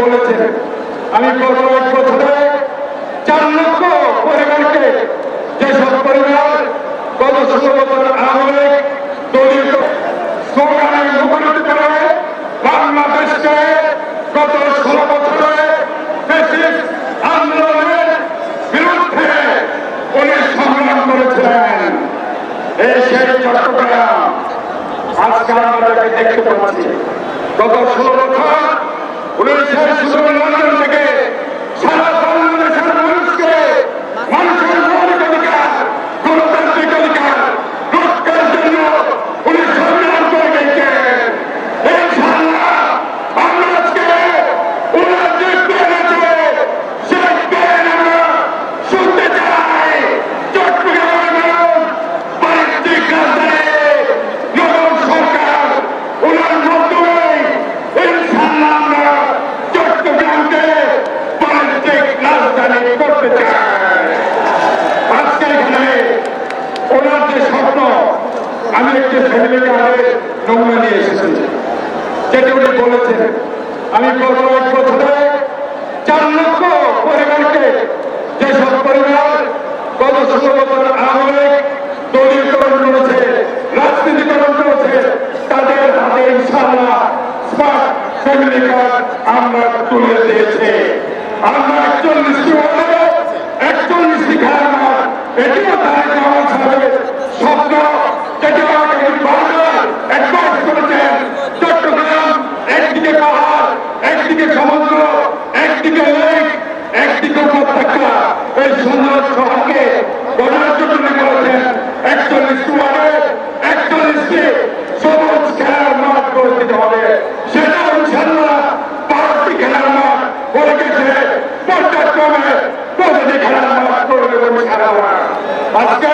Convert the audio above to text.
বলেছেন আমি গত 1 বছরে 4 লক্ষ পরিবারকে, যেসব পরিবার গত 16 বছর আওয়ামী দলীয় স্লোগানে মুখরিত করে বাংলাদেশকে গত 16 বছরে ফ্যাসিস্ট আন্দোলনের বিরুদ্ধে উনি সংগ্রাম করেছিলেন। এই সেই চট্টগ্রাম আজকে আমরা দেখতে পাচ্ছি। গত 16 বছর উনি শুধু লন্ডন থেকে সারা বাংলাদেশের মানুষকে মানুষের মৌলিক অধিকার, গণতান্ত্রিক অধিকার রক্ষার জন্য উনি সংগ্রাম করে গেছেন। ইনশাআল্লাহ আমরা আজকে ওনার যে জ্ঞান আছে সেই জ্ঞান আমরা শুনতে চাই। চট্টগ্রামের মানুষ বাণিজ্যিক রাজধানী নতুন সরকার ওনার মাধ্যমে ইনশাআল্লাহ আমরা চট্টগ্রামকে বাণিজ্যিক রাজধানী করতে চাই। আজকে এখানে ওনার যে স্বপ্ন, আমি একটি ফ্যামিলি কার্ডের নমুনা নিয়ে এসেছি, যেটা উনি বলেছেন আমি গত 1 বছরে 4 লক্ষ পরিবারকে, যেসব পরিবার গত 16 বছর আওয়ামী দলীয়করণ করেছে, রাজনীতিকরণ করেছে, তাদের হাতে ইনশাআল্লাহ স্মার্ট ফ্যামিলি কার্ড আমরা তুলে দিয়েছি। আমরা 41টি ওয়ার্ডে 41টি খেলার মাঠ, এটিও তারেক রহমান সাহেবের স্বপ্ন, যেটা আমাকে বারবার অ্যাডভাইস করেছেন। চট্টগ্রাম একদিকে পাহাড়, একদিকে সমুদ্র, একদিকে লেক, একদিকে উপত্যকা, এই সুন্দর শহরকে গড়ার জন্য বলেছেন 41টি ওয়ার্ডে 41টি সবুজ খেলার মাঠ করে দিতে হবে। সেটা ইনশাআল্লাহ 12টি খেলার মাঠ হয়ে গেছে, পর্যায়ক্রমে প্রতিটি খেলার মাঠ করে দেবেন সারা। আজকে